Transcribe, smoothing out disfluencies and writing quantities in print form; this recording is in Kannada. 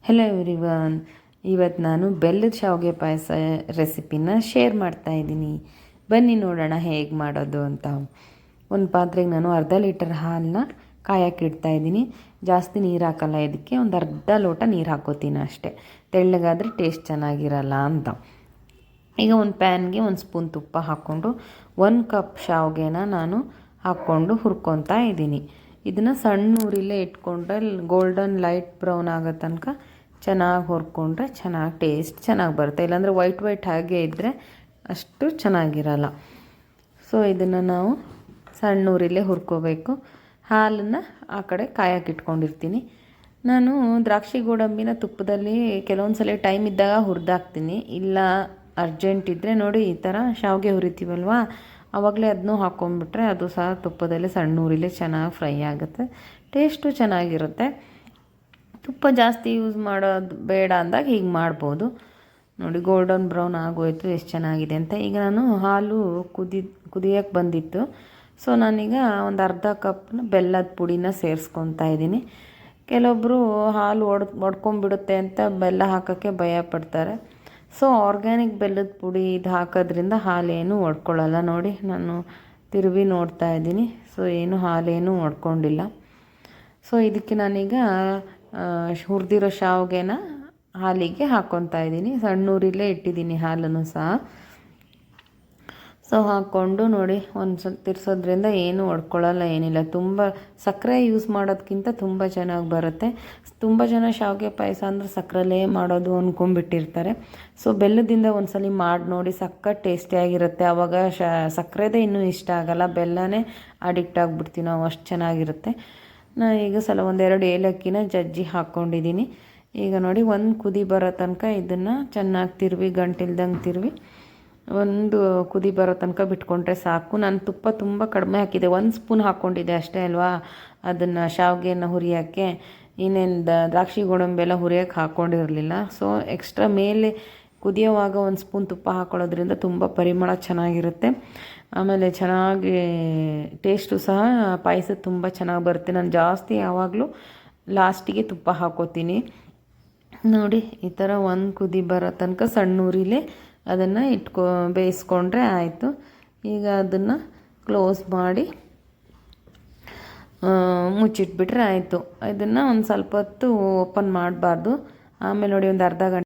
Hello everyone. ಇವತ್ತು ನಾನು ಬೆಲ್ಲದ ಶಾವಿಗೆ ಪಾಯಸ ರೆಸಿಪಿನ ಶೇರ್ ಮಾಡ್ತಾಯಿದ್ದೀನಿ. ಬನ್ನಿ ನೋಡೋಣ ಹೇಗೆ ಮಾಡೋದು ಅಂತ. ಒಂದು ಪಾತ್ರೆಗೆ ನಾನು ಅರ್ಧ ಲೀಟರ್ ಹಾಲನ್ನ ಕಾಯಕ್ಕೆ ಇಡ್ತಾಯಿದ್ದೀನಿ. ಜಾಸ್ತಿ ನೀರು ಹಾಕಲ್ಲ, ಇದಕ್ಕೆ ಒಂದು ಅರ್ಧ ಲೋಟ ನೀರು ಹಾಕೋತೀನಿ ಅಷ್ಟೇ, ತೆಳ್ಳಗಾದರೆ ಟೇಸ್ಟ್ ಚೆನ್ನಾಗಿರಲ್ಲ ಅಂತ. ಈಗ ಒಂದು ಪ್ಯಾನ್ಗೆ ಒಂದು ಸ್ಪೂನ್ ತುಪ್ಪ ಹಾಕ್ಕೊಂಡು 1 ಕಪ್ ಶಾವಿಗೆನ ನಾನು ಹಾಕ್ಕೊಂಡು ಹುರ್ಕೊತಾ ಇದ್ದೀನಿ. ಇದನ್ನು ಸಣ್ಣ ಉರಿಲೇ ಇಟ್ಕೊಂಡ್ರೆ ಗೋಲ್ಡನ್ ಲೈಟ್ ಬ್ರೌನ್ ಆಗೋ ತನಕ ಚೆನ್ನಾಗಿ ಹುರ್ಕೊಂಡ್ರೆ ಟೇಸ್ಟ್ ಚೆನ್ನಾಗಿ ಬರುತ್ತೆ. ಇಲ್ಲಾಂದರೆ ವೈಟ್ ಹಾಗೆ ಇದ್ದರೆ ಅಷ್ಟು ಚೆನ್ನಾಗಿರಲ್ಲ. ಸೊ ಇದನ್ನು ನಾವು ಸಣ್ಣ ಉರಿಲೇ ಹುರ್ಕೋಬೇಕು. ಹಾಲನ್ನು ಆ ಕಡೆ ಕಾಯಕ್ಕೆ ಇಟ್ಕೊಂಡಿರ್ತೀನಿ. ನಾನು ದ್ರಾಕ್ಷಿ ಗೋಡಂಬಿನ ತುಪ್ಪದಲ್ಲಿ ಕೆಲವೊಂದು ಸಲ ಟೈಮ್ ಇದ್ದಾಗ ಹುರಿದಾಕ್ತೀನಿ. ಇಲ್ಲ ಅರ್ಜೆಂಟ್ ಇದ್ದರೆ ನೋಡಿ ಈ ಥರ ಶಾವಿಗೆ ಹುರಿತೀವಲ್ವ, ಆವಾಗಲೇ ಅದನ್ನೂ ಹಾಕ್ಕೊಂಡ್ಬಿಟ್ರೆ ಅದು ಸಹ ತುಪ್ಪದಲ್ಲೇ ಸಣ್ಣ ಉರಿಲೇ ಚೆನ್ನಾಗಿ ಫ್ರೈ ಆಗುತ್ತೆ, ಟೇಸ್ಟು ಚೆನ್ನಾಗಿರುತ್ತೆ. ತುಪ್ಪ ಜಾಸ್ತಿ ಯೂಸ್ ಮಾಡೋದು ಬೇಡ ಅಂದಾಗ ಹೀಗೆ ಮಾಡ್ಬೋದು. ನೋಡಿ ಗೋಲ್ಡನ್ ಬ್ರೌನ್ ಆಗೋಯ್ತು, ಎಷ್ಟು ಚೆನ್ನಾಗಿದೆ ಅಂತ. ಈಗ ನಾನು ಹಾಲು ಕುದಿಯೋಕ್ಕೆ ಬಂದಿತ್ತು. ಸೊ ನಾನೀಗ ಒಂದು ಅರ್ಧ ಕಪ್ನ ಬೆಲ್ಲದ ಪುಡಿನ ಸೇರಿಸ್ಕೊತಾ ಇದ್ದೀನಿ. ಕೆಲವೊಬ್ಬರು ಹಾಲು ಒಡ್ಕೊಂಬಿಡುತ್ತೆ ಅಂತ ಬೆಲ್ಲ ಹಾಕೋಕ್ಕೆ ಭಯ ಪಡ್ತಾರೆ. ಸೊ ಆರ್ಗ್ಯಾನಿಕ್ ಬೆಲ್ಲದ ಪುಡಿ ಇದು ಹಾಕೋದ್ರಿಂದ ಹಾಲೇನು ಒಡ್ಕೊಳ್ಳಲ್ಲ. ನೋಡಿ ನಾನು ತಿರುವಿ ನೋಡ್ತಾ ಇದ್ದೀನಿ. ಸೊ ಹಾಲೇನು ಒಡ್ಕೊಂಡಿಲ್ಲ. ಸೊ ಇದಕ್ಕೆ ನಾನೀಗ ಹುರಿದಿರೋ ಶಾವಿಗೆನ ಹಾಲಿಗೆ ಹಾಕ್ಕೊತಾ ಇದ್ದೀನಿ. ಸಣ್ಣ ಉರಿಲೇ ಇಟ್ಟಿದ್ದೀನಿ ಹಾಲನ್ನು ಸಹ. ಸೊ ಹಾಕ್ಕೊಂಡು ನೋಡಿ ಒಂದು ಸ್ವಲ್ಪ ತಿರ್ಸೋದ್ರಿಂದ ಏನು ಒಡ್ಕೊಳ್ಳಲ್ಲ, ಏನಿಲ್ಲ. ತುಂಬ ಸಕ್ಕರೆ ಯೂಸ್ ಮಾಡೋದಕ್ಕಿಂತ ತುಂಬ ಚೆನ್ನಾಗಿ ಬರುತ್ತೆ. ತುಂಬ ಜನ ಶಾವಿಗೆ ಪಾಯಸ ಅಂದರೆ ಸಕ್ಕರೆಲೇ ಮಾಡೋದು ಅಂದ್ಕೊಂಡ್ಬಿಟ್ಟಿರ್ತಾರೆ. ಸೊ ಬೆಲ್ಲದಿಂದ ಒಂದ್ಸಲ ಮಾಡಿ ನೋಡಿ, ಸಕ್ಕ ಟೇಸ್ಟಿಯಾಗಿರುತ್ತೆ. ಆವಾಗ ಸಕ್ಕರೆದೇ ಇನ್ನೂ ಇಷ್ಟ ಆಗಲ್ಲ, ಬೆಲ್ಲನೇ ಅಡಿಕ್ಟ್ ಆಗಿಬಿಡ್ತೀವಿ ನಾವು, ಅಷ್ಟು ಚೆನ್ನಾಗಿರುತ್ತೆ. ನಾನು ಈಗ ಒಂದೆರಡು ಏಲಕ್ಕಿನ ಜಜ್ಜಿ ಹಾಕ್ಕೊಂಡಿದ್ದೀನಿ. ಈಗ ನೋಡಿ ಒಂದು ಕುದಿ ಬರೋ ತನಕ ಇದನ್ನು ಚೆನ್ನಾಗಿ ಗಂಟಿಲ್ದಂಗೆ ತಿರುವಿ ಒಂದು ಕುದಿ ಬರೋ ತನಕ ಬಿಟ್ಕೊಂಡ್ರೆ ಸಾಕು. ನಾನು ತುಪ್ಪ ತುಂಬ ಕಡಿಮೆ ಹಾಕಿದೆ, 1 ಸ್ಪೂನ್ ಹಾಕ್ಕೊಂಡಿದ್ದೆ ಅಷ್ಟೇ ಅಲ್ವಾ. ಅದನ್ನು ಶಾವಿಗೆನ ಹುರಿಯೋಕ್ಕೆ ಇನ್ನೇನು ದ್ರಾಕ್ಷಿ ಗೋಡಂಬಿ ಎಲ್ಲ ಹುರಿಯೋಕ್ಕೆ ಹಾಕ್ಕೊಂಡಿರಲಿಲ್ಲ. ಸೊ ಎಕ್ಸ್ಟ್ರಾ ಮೇಲೆ ಕುದಿಯೋವಾಗ 1 ಸ್ಪೂನ್ ತುಪ್ಪ ಹಾಕ್ಕೊಳ್ಳೋದ್ರಿಂದ ತುಂಬ ಪರಿಮಳ ಚೆನ್ನಾಗಿರುತ್ತೆ. ಆಮೇಲೆ ಚೆನ್ನಾಗಿ ಟೇಸ್ಟು ಸಹ ಪಾಯಸ ತುಂಬ ಚೆನ್ನಾಗಿ ಬರುತ್ತೆ. ನಾನು ಜಾಸ್ತಿ ಯಾವಾಗಲೂ ಲಾಸ್ಟಿಗೆ ತುಪ್ಪ ಹಾಕೋತೀನಿ. ನೋಡಿ ಈ ಥರ ಒಂದು ಕುದಿ ಬರೋ ತನಕ ಸಣ್ಣ ಉರಿಲೇ ಅದನ್ನು ಬೇಯಿಸ್ಕೊಂಡ್ರೆ ಆಯಿತು. ಈಗ ಅದನ್ನು ಕ್ಲೋಸ್ ಮಾಡಿ ಮುಚ್ಚಿಟ್ಬಿಟ್ರೆ ಆಯಿತು. ಇದನ್ನು ಒಂದು ಸ್ವಲ್ಪ ಹೊತ್ತು ಓಪನ್ ಮಾಡಬಾರ್ದು. ಆಮೇಲೆ ನೋಡಿ ಒಂದು ಅರ್ಧ ಗಂಟೆ